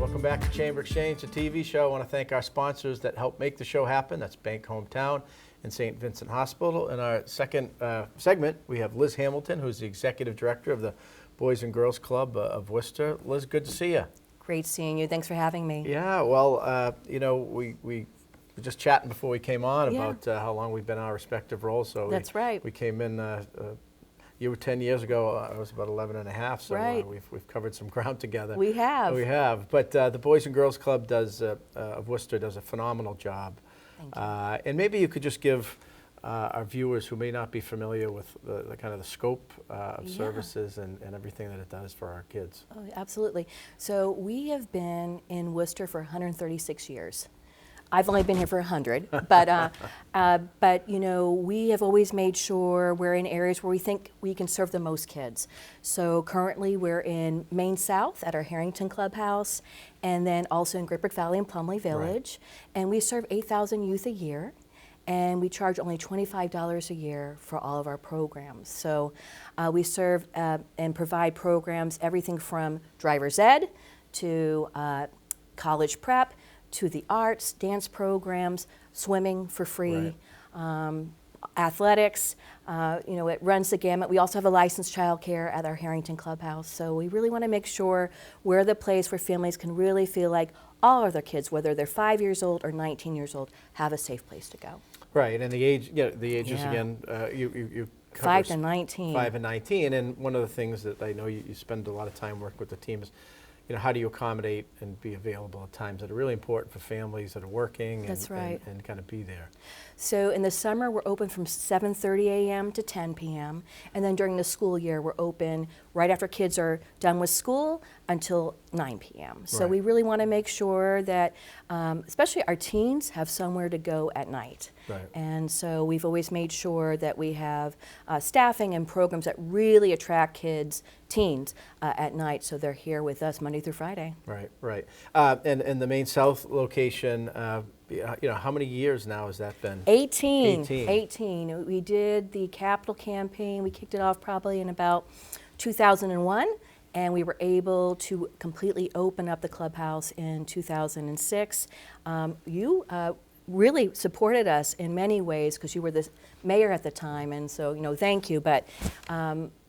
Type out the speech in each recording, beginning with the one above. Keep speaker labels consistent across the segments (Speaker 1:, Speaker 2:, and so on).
Speaker 1: Welcome back to Chamber Exchange, the TV show. I want to thank our sponsors that help make the show happen. That's Bank Hometown and St. Vincent Hospital. In our second segment, we have Liz Hamilton, who's the Executive Director of the Boys and Girls Club of Worcester. Liz, good to see you.
Speaker 2: Great seeing you. Thanks for having me.
Speaker 1: Yeah, well, we were just chatting before we came on about how long we've been in our respective roles. So
Speaker 2: that's right.
Speaker 1: We came in, you were 10 years ago, I was about 11 and a half, so
Speaker 2: right.
Speaker 1: We've covered some ground together.
Speaker 2: We have.
Speaker 1: We have, but the Boys and Girls Club of Worcester does a phenomenal job.
Speaker 2: Thank you.
Speaker 1: And maybe you could just give our viewers who may not be familiar with the kind of the scope of services and everything that it does for our kids.
Speaker 2: Oh, absolutely. So we have been in Worcester for 136 years. I've only been here for 100, but you know, we have always made sure we're in areas where we think we can serve the most kids. So currently we're in Maine South at our Harrington Clubhouse, and then also in Great Brook Valley and Plumley Village. Right. And we serve 8,000 youth a year, and we charge only $25 a year for all of our programs. So we serve and provide programs, everything from driver's ed to college prep, to the arts, dance programs, swimming for free, right. Athletics, you know, it runs the gamut. We also have a licensed childcare at our Harrington Clubhouse. So we really want to make sure we're the place where families can really feel like all of their kids, whether they're 5 years old or 19 years old, have a safe place to go.
Speaker 1: Right, and the age, the ages again, you
Speaker 2: 5 to 19.
Speaker 1: 5 and 19, and one of the things that I know you spend a lot of time working with the team is, you know, how do you accommodate and be available at times that are really important for families that are working and kind of be there.
Speaker 2: So in the summer, we're open from 7:30 a.m. to 10 p.m. And then during the school year, we're open right after kids are done with school until 9 p.m. So we really want to make sure that, especially our teens, have somewhere to go at night.
Speaker 1: Right.
Speaker 2: And so we've always made sure that we have staffing and programs that really attract teens at night, so they're here with us Monday through Friday.
Speaker 1: Right, right. And the Maine South location, you know, how many years now has that been?
Speaker 2: 18. We did the capital campaign. We kicked it off probably in about 2001, and we were able to completely open up the clubhouse in 2006. You really supported us in many ways because you were the mayor at the time, and so, you know, thank you. But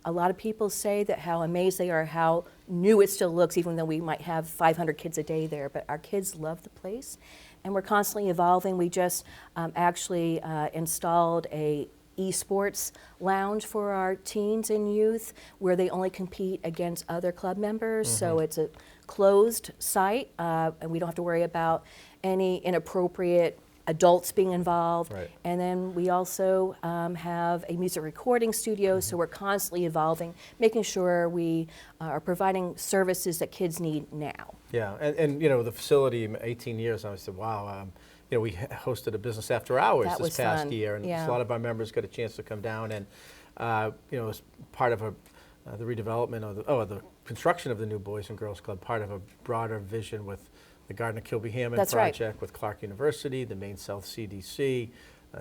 Speaker 2: a lot of people say that how amazed they are how new it still looks, even though we might have 500 kids a day there. But our kids love the place, and we're constantly evolving. We just actually installed a esports lounge for our teens and youth where they only compete against other club members. So it's a closed site, and we don't have to worry about any inappropriate adults being involved.
Speaker 1: Right.
Speaker 2: And then we also have a music recording studio, so we're constantly evolving, making sure we are providing services that kids need now.
Speaker 1: Yeah, and you know, the facility, 18 years, I said, wow, you know, we hosted a business after hours this past year, and a lot of our members got a chance to come down, and you know, as part of the redevelopment of the construction of the new Boys and Girls Club, part of a broader vision with the Gardner-Kilby-Hammond project with Clark University, the Maine South CDC,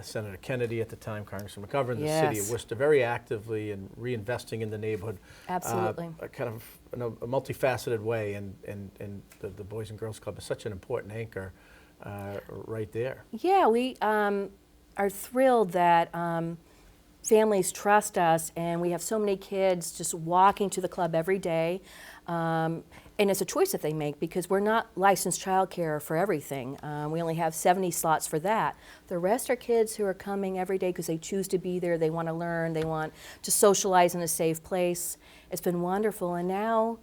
Speaker 1: Senator Kennedy at the time, Congressman McGovern, the city of Worcester, very actively in reinvesting in the neighborhood.
Speaker 2: Absolutely.
Speaker 1: Kind of in a multifaceted way, and the Boys and Girls Club is such an important anchor right there.
Speaker 2: Yeah, we are thrilled that families trust us, and we have so many kids just walking to the club every day. And it's a choice that they make because we're not licensed childcare for everything. We only have 70 slots for that. The rest are kids who are coming every day because they choose to be there, they want to learn, they want to socialize in a safe place. It's been wonderful, and now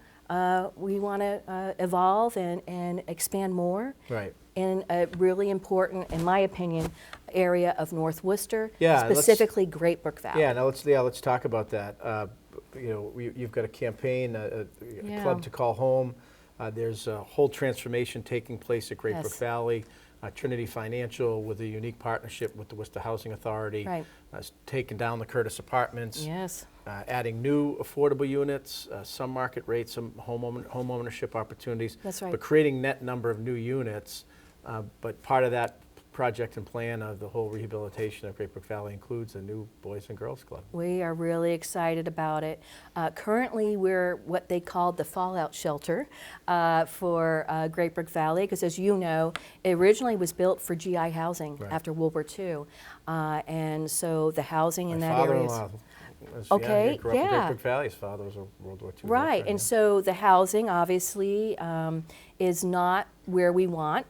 Speaker 2: we want to evolve and expand more.
Speaker 1: Right.
Speaker 2: In a really important, in my opinion, area of North Worcester,
Speaker 1: yeah,
Speaker 2: specifically Great Brook Valley.
Speaker 1: Yeah, now let's talk about that. You know, you've got a campaign, a club to call home. There's a whole transformation taking place at Great Brook Valley. Trinity Financial, with a unique partnership with the Worcester Housing Authority, has taken down the Curtis Apartments.
Speaker 2: Yes.
Speaker 1: Adding new affordable units, some market rates, some home ownership opportunities.
Speaker 2: That's right.
Speaker 1: But creating net number of new units. But part of that project and plan of the whole rehabilitation of Great Brook Valley includes a new Boys and Girls Club.
Speaker 2: We are really excited about it. Currently, we're what they call the fallout shelter for Great Brook Valley, because as you know, it originally was built for GI housing after World War II. And so the housing in that area is...
Speaker 1: Okay, he grew up in Great Brook Valley. His father was a World War II
Speaker 2: Right,
Speaker 1: veteran,
Speaker 2: and so the housing obviously is not where we want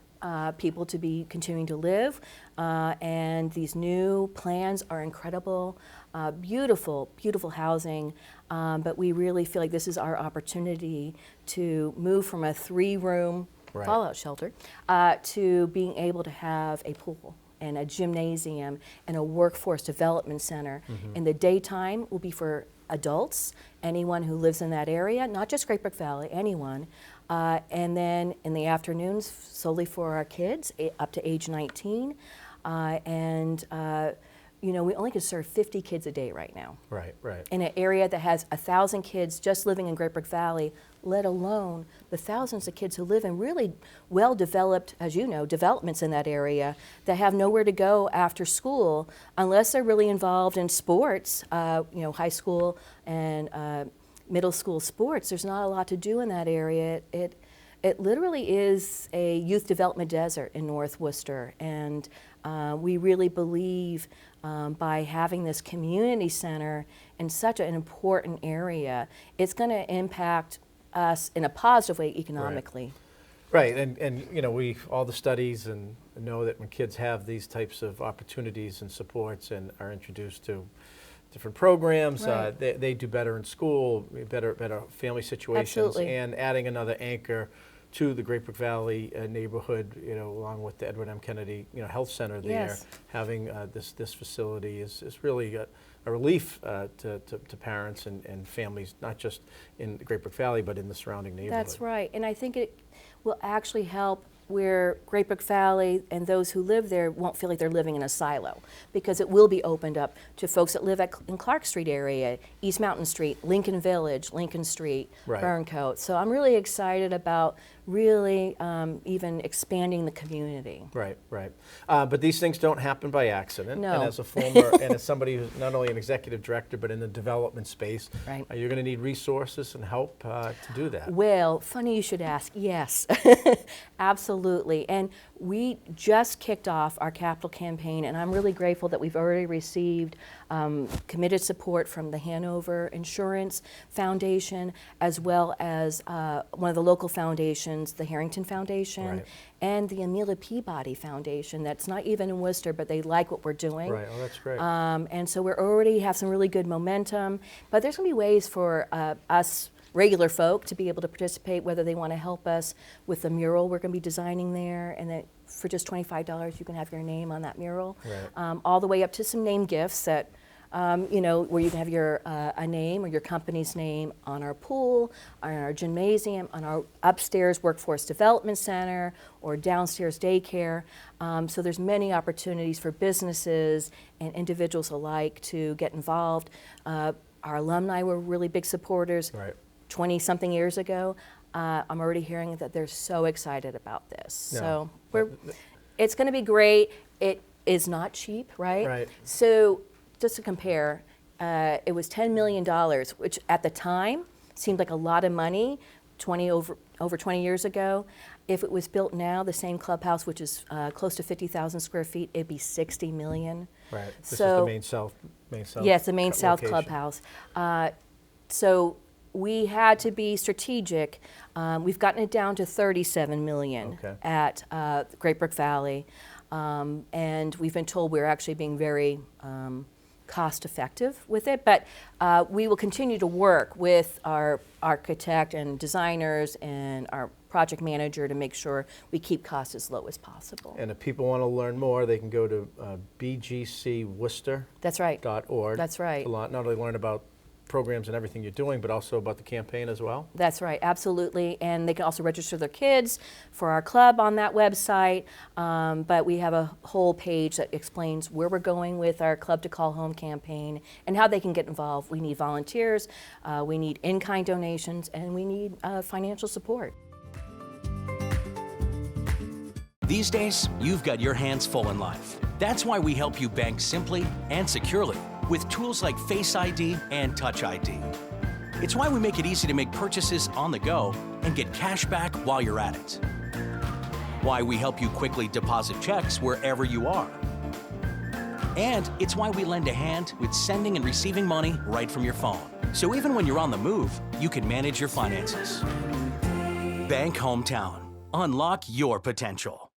Speaker 2: people to be continuing to live, and these new plans are incredible, beautiful, beautiful housing, but we really feel like this is our opportunity to move from a 3-room fallout shelter to being able to have a pool and a gymnasium and a workforce development center. In the daytime will be for adults, anyone who lives in that area, not just Great Brook Valley, anyone. And then in the afternoons, solely for our kids up to age 19. You know, we only can serve 50 kids a day right now.
Speaker 1: Right.
Speaker 2: In an area that has 1,000 kids just living in Great Brook Valley, let alone the thousands of kids who live in really well-developed, as you know, developments in that area that have nowhere to go after school unless they're really involved in sports, you know, high school and middle school sports. There's not a lot to do in that area. It literally is a youth development desert in North Worcester, and we really believe by having this community center in such an important area, it's going to impact us in a positive way economically.
Speaker 1: Right, and you know, all the studies and know that when kids have these types of opportunities and supports and are introduced to different programs, they do better in school, better family situations.
Speaker 2: Absolutely.
Speaker 1: And adding another anchor to the Great Brook Valley neighborhood, you know, along with the Edward M. Kennedy, you know, Health Center there, having this facility is really a relief to parents and families, not just in the Great Brook Valley, but in the surrounding neighborhood.
Speaker 2: That's right, and I think it will actually help where Great Brook Valley and those who live there won't feel like they're living in a silo, because it will be opened up to folks that live in Clark Street area, East Mountain Street, Lincoln Village, Lincoln Street, Burncoat. So I'm really excited about really even expanding the community.
Speaker 1: Right. But these things don't happen by accident.
Speaker 2: No.
Speaker 1: And as a former, and as somebody who's not only an executive director, but in the development space, you're going to need resources and help to do that.
Speaker 2: Well, funny you should ask. Yes, absolutely. And we just kicked off our capital campaign, and I'm really grateful that we've already received committed support from the Hanover Insurance Foundation, as well as one of the local foundations, the Harrington Foundation, and the Amelia Peabody Foundation. That's not even in Worcester, but they like what we're doing.
Speaker 1: Right, oh, that's great.
Speaker 2: And so we're already have some really good momentum, but there's going to be ways for us regular folk to be able to participate, whether they want to help us with the mural we're going to be designing there, and that for just $25 you can have your name on that mural, all the way up to some name gifts that you know, where you can have your a name or your company's name on our pool, on our gymnasium, on our upstairs workforce development center, or downstairs daycare. So there's many opportunities for businesses and individuals alike to get involved. Our alumni were really big supporters 20-something years ago. I'm already hearing that they're so excited about this. So it's going to be great. It is not cheap, right? So just to compare, it was $10 million, which at the time seemed like a lot of money, over 20 years ago. If it was built now, the same clubhouse, which is close to 50,000 square feet, it'd be $60 million.
Speaker 1: Right. This is the main south.
Speaker 2: Yes, the main south
Speaker 1: location.
Speaker 2: clubhouse. So we had to be strategic. We've gotten it down to $37 million at Great Brook Valley, and we've been told we're actually being very cost effective with it, but we will continue to work with our architect and designers and our project manager to make sure we keep costs as low as possible.
Speaker 1: And if people want to learn more, they can go to bgcworcester.org.
Speaker 2: That's right.
Speaker 1: That's right. Not only learn about programs and everything you're doing, but also about the campaign as well?
Speaker 2: That's right, absolutely. And they can also register their kids for our club on that website. But we have a whole page that explains where we're going with our Club to Call Home campaign and how they can get involved. We need volunteers, we need in-kind donations, and we need financial support.
Speaker 3: These days, you've got your hands full in life. That's why we help you bank simply and securely with tools like Face ID and Touch ID. It's why we make it easy to make purchases on the go and get cash back while you're at it. Why we help you quickly deposit checks wherever you are. And it's why we lend a hand with sending and receiving money right from your phone. So even when you're on the move, you can manage your finances. Bank Hometown. Unlock your potential.